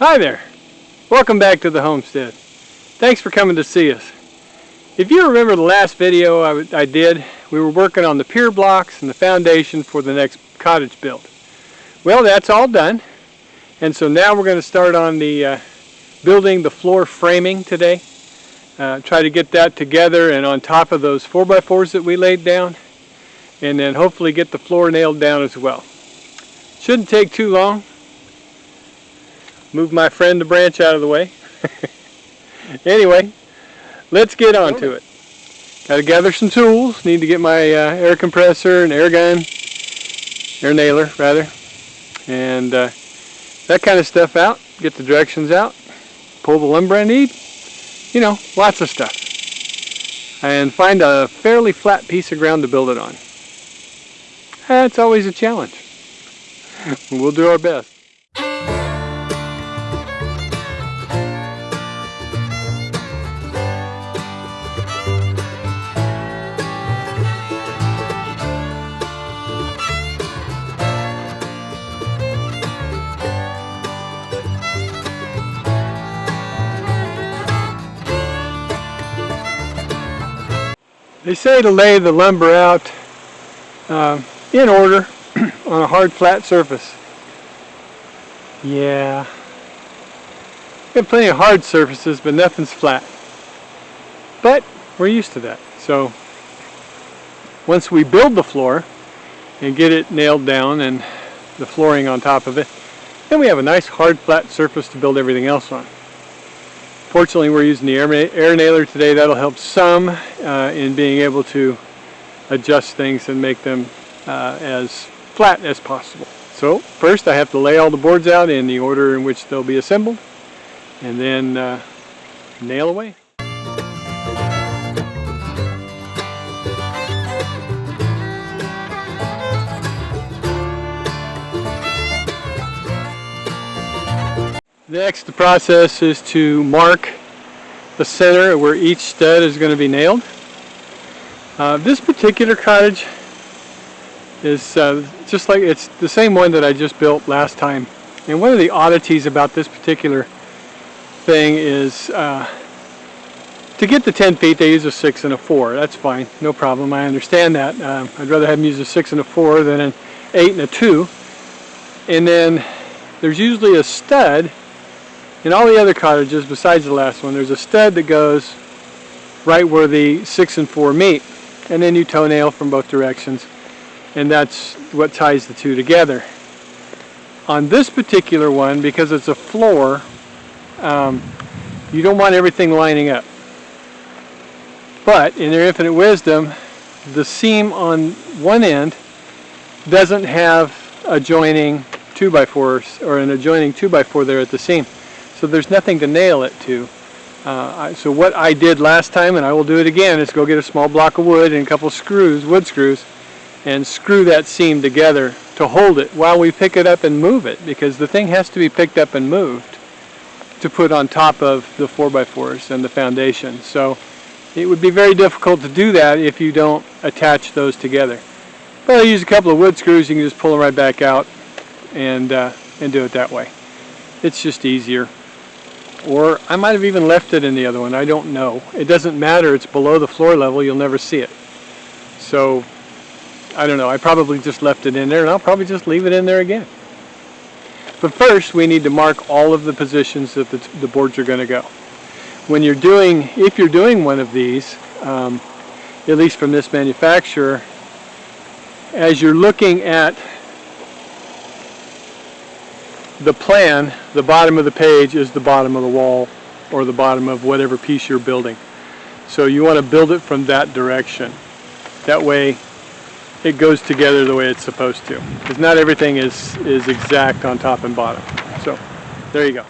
Hi there. Welcome back to the homestead. Thanks for coming to see us. If you remember the last video I did, we were working on the pier blocks and the foundation for the next cottage build. Well, that's all done. And so now we're going to start on the building the floor framing today. Try to get that together and on top of those 4x4s that we laid down. And then hopefully get the floor nailed down as well. Shouldn't take too long. Move my friend the branch out of the way. Anyway, let's get on to it. Got to gather some tools. Need to get my air compressor and air gun, air nailer rather, and that kind of stuff out. Get the directions out. Pull the lumber I need. You know, lots of stuff. And find a fairly flat piece of ground to build it on. That's always a challenge. We'll do our best. They say to lay the lumber out in order on a hard flat surface. Yeah, got plenty of hard surfaces, but nothing's flat. But we're used to that. So once we build the floor and get it nailed down and the flooring on top of it, then we have a nice hard flat surface to build everything else on. Fortunately, we're using the air nailer today. That'll help some in being able to adjust things and make them as flat as possible. So first I have to lay all the boards out in the order in which they'll be assembled and then nail away. Next, the process is to mark the center where each stud is going to be nailed. This particular cottage is just like it's the same one that I just built last time. And one of the oddities about this particular thing is to get the 10 feet they use a 6 and a 4. That's fine, no problem. I understand that. I'd rather have them use a 6 and a 4 than an 8 and a 2. And then there's usually a stud. In all the other cottages, besides the last one, there's a stud that goes right where the 6 and 4 meet. And then you toenail from both directions. And that's what ties the two together. On this particular one, because it's a floor, you don't want everything lining up. But in their infinite wisdom, the seam on one end doesn't have adjoining 2x4s or an adjoining 2x4 there at the seam. So there's nothing to nail it to. So what I did last time, and I will do it again, is go get a small block of wood and a couple screws, wood screws, and screw that seam together to hold it while we pick it up and move it, because the thing has to be picked up and moved to put on top of the 4x4s and the foundation. So it would be very difficult to do that if you don't attach those together. But I use a couple of wood screws. You can just pull them right back out and do it that way. It's just easier. Or I might have even left it in the other one. I don't know. It doesn't matter. It's below the floor level. You'll never see it. So I don't know. I probably just left it in there, and I'll probably just leave it in there again. But first, we need to mark all of the positions that the boards are going to go. When you're doing, if you're doing one of these, at least from this manufacturer, as you're looking at the plan, the bottom of the page is the bottom of the wall or the bottom of whatever piece you're building. So you want to build it from that direction. That way it goes together the way it's supposed to. Because not everything is exact on top and bottom. So there you go.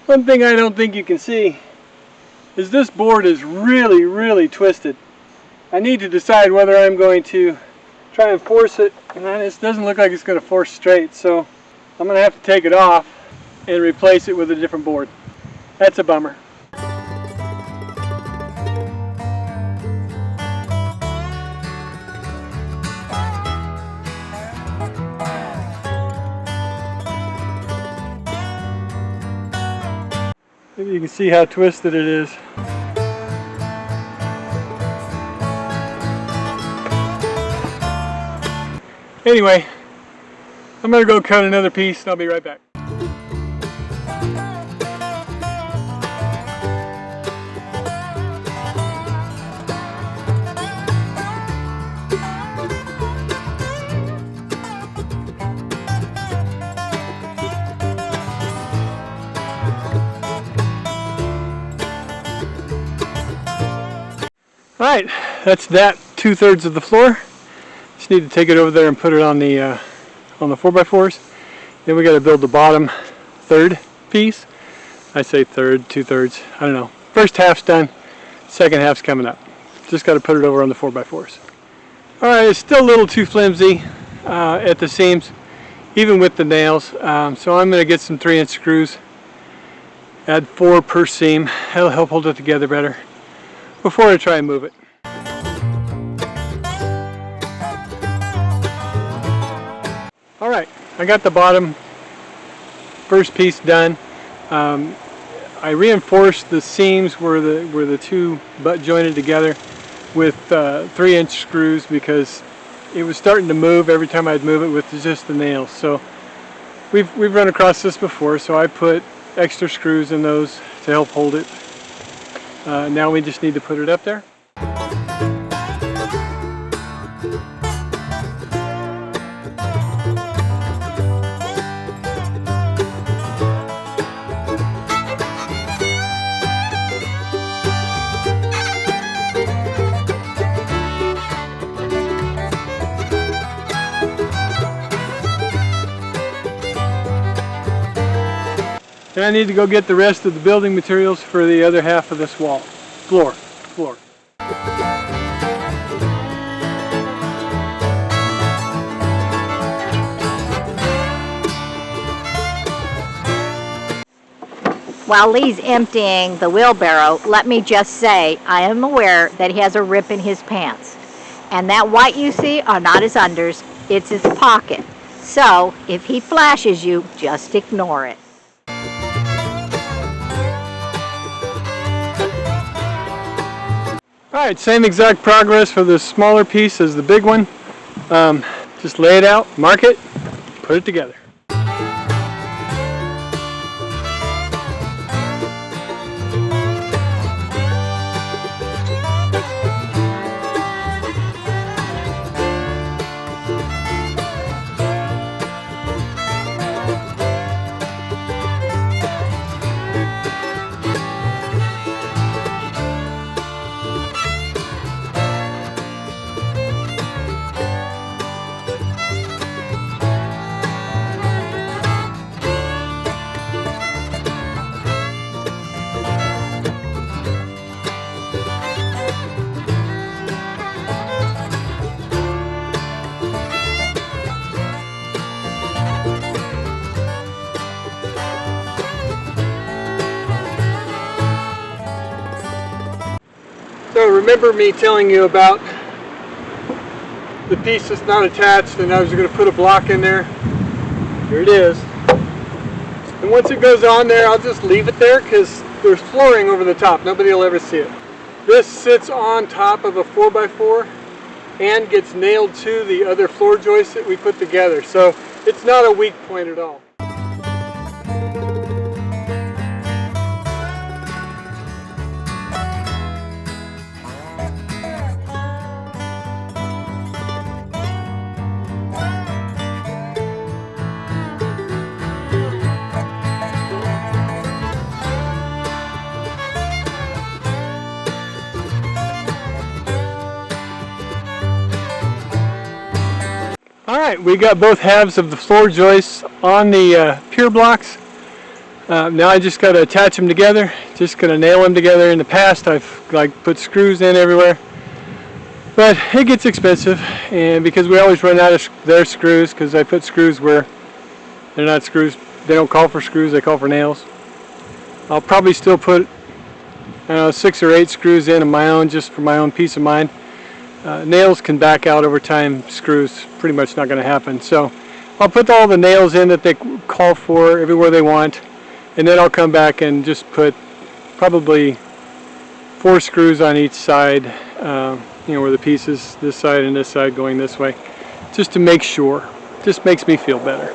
One thing I don't think you can see is this board is really twisted. I need to decide whether I'm going to try and force it, and it doesn't look like it's going to force straight, so I'm going to have to take it off and replace it with a different board. That's a bummer. Maybe you can see how twisted it is. Anyway, I'm going to go cut another piece and I'll be right back. Alright, that's that 2/3 of the floor. Just need to take it over there and put it on the 4x4s. Then we got to build the bottom third piece. I say third, 2/3, I don't know. First half's done, second half's coming up. Just got to put it over on the 4x4s. Alright, it's still a little too flimsy at the seams, even with the nails. So I'm going to get some 3-inch screws, add 4 per seam. That'll help hold it together better before I try and move it. Alright, I got the bottom first piece done. I reinforced the seams where the two butt jointed together with 3-inch screws because it was starting to move every time I'd move it with just the nails. So we've run across this before, so I put extra screws in those to help hold it. Now we just need to put it up there. And I need to go get the rest of the building materials for the other half of this wall. Floor. While Lee's emptying the wheelbarrow, let me just say I am aware that he has a rip in his pants. And that white you see are not his unders, it's his pocket. So if he flashes you, just ignore it. Alright, same exact progress for the smaller piece as the big one. Just lay it out, mark it, put it together. So remember me telling you about the piece that's not attached, and I was going to put a block in there. Here it is. And once it goes on there, I'll just leave it there because there's flooring over the top. Nobody will ever see it. This sits on top of a 4x4 and gets nailed to the other floor joists that we put together. So it's not a weak point at all. Alright, we got both halves of the floor joists on the pier blocks. Now I just got to attach them together, just going to nail them together. In the past I've put screws in everywhere, but it gets expensive, and because we always run out of their screws, because I put screws where they're not screws, they don't call for screws, they call for nails. I'll probably still put 6 or 8 screws in of my own, just for my own peace of mind. Nails can back out over time, screws pretty much not going to happen. So I'll put all the nails in that they call for everywhere they want, and then I'll come back and just put probably 4 screws on each side, where the pieces, this side and this side going this way, just to make sure. Just makes me feel better.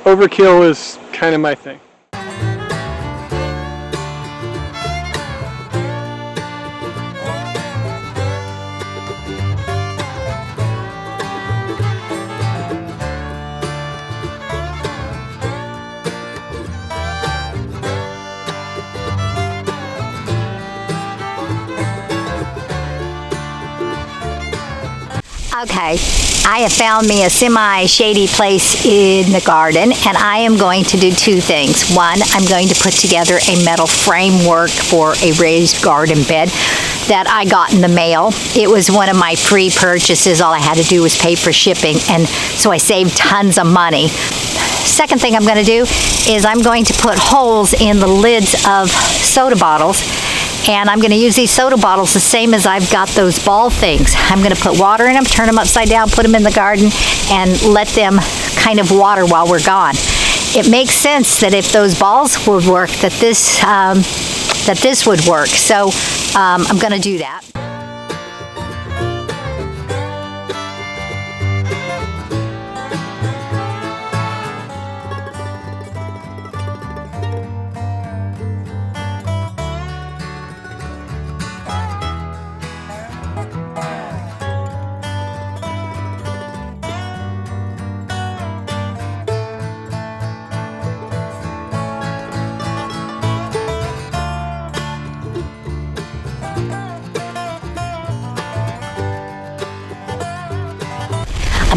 Overkill is kind of my thing. Okay, I have found me a semi-shady place in the garden, and I am going to do 2 things. One, I'm going to put together a metal framework for a raised garden bed that I got in the mail. It was one of my pre-purchases. All I had to do was pay for shipping, and so I saved tons of money. Second thing I'm going to do is I'm going to put holes in the lids of soda bottles. And I'm going to use these soda bottles the same as I've got those ball things. I'm going to put water in them, turn them upside down, put them in the garden, and let them kind of water while we're gone. It makes sense that if those balls would work, that this would work. So I'm going to do that.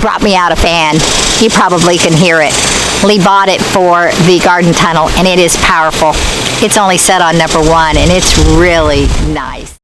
Brought me out a fan. You probably can hear it. Lee bought it for the garden tunnel, and it is powerful. It's only set on number 1, and it's really nice.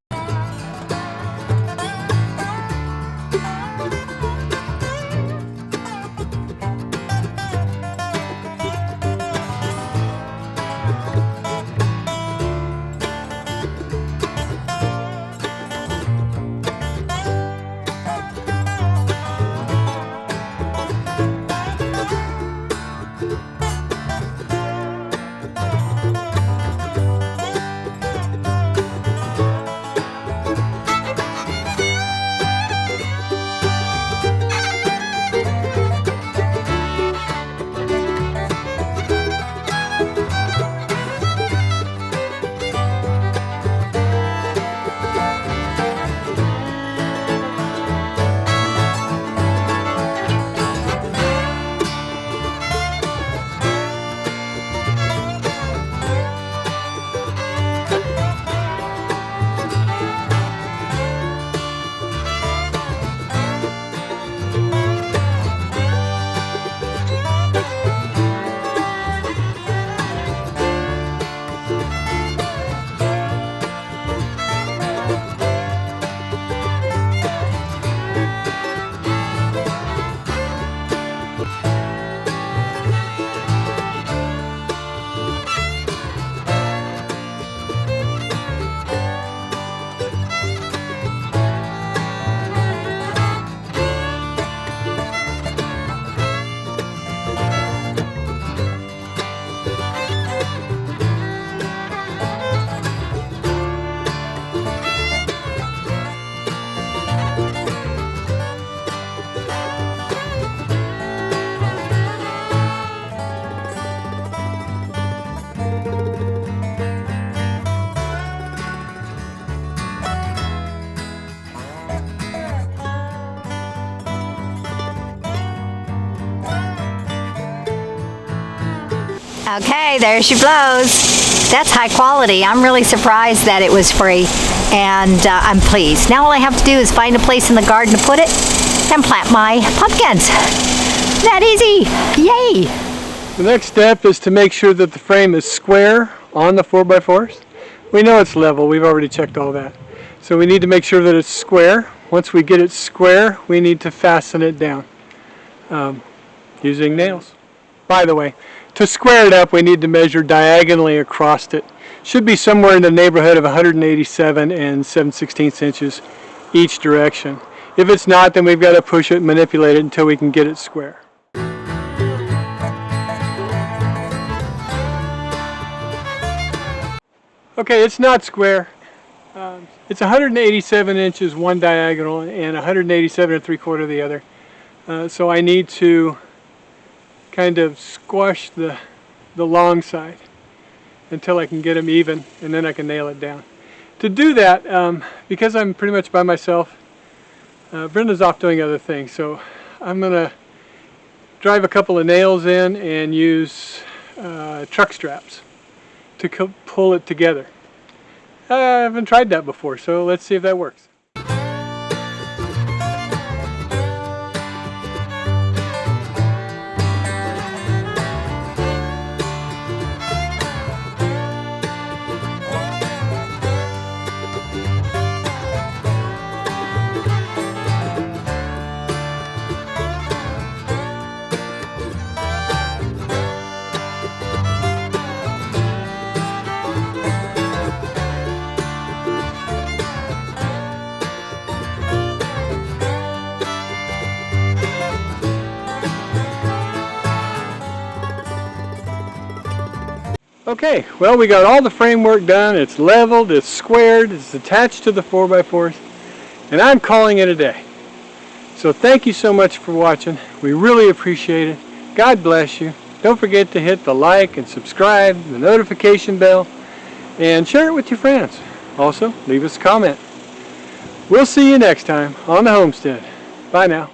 Okay, there she blows. That's high quality. I'm really surprised that it was free, and I'm pleased. Now all I have to do is find a place in the garden to put it and plant my pumpkins. That easy. Yay! The next step is to make sure that the frame is square on the 4x4s. We know it's level, we've already checked all that. So we need to make sure that it's square. Once we get it square, we need to fasten it down using nails. By the way, to square it up, we need to measure diagonally across it. Should be somewhere in the neighborhood of 187 and 7/16 inches each direction. If it's not, then we've got to push it and manipulate it until we can get it square. Okay, it's not square. It's 187 inches one diagonal and 187 3/4 the other. So I need to kind of squash the long side until I can get them even, and then I can nail it down. To do that, because I'm pretty much by myself, Brenda's off doing other things, so I'm going to drive a couple of nails in and use truck straps to pull it together. I haven't tried that before, so let's see if that works. Okay, well, we got all the framework done. It's leveled, it's squared, it's attached to the 4x4s, and I'm calling it a day. So thank you so much for watching. We really appreciate it. God bless you. Don't forget to hit the like and subscribe, the notification bell, and share it with your friends. Also, leave us a comment. We'll see you next time on the homestead. Bye now.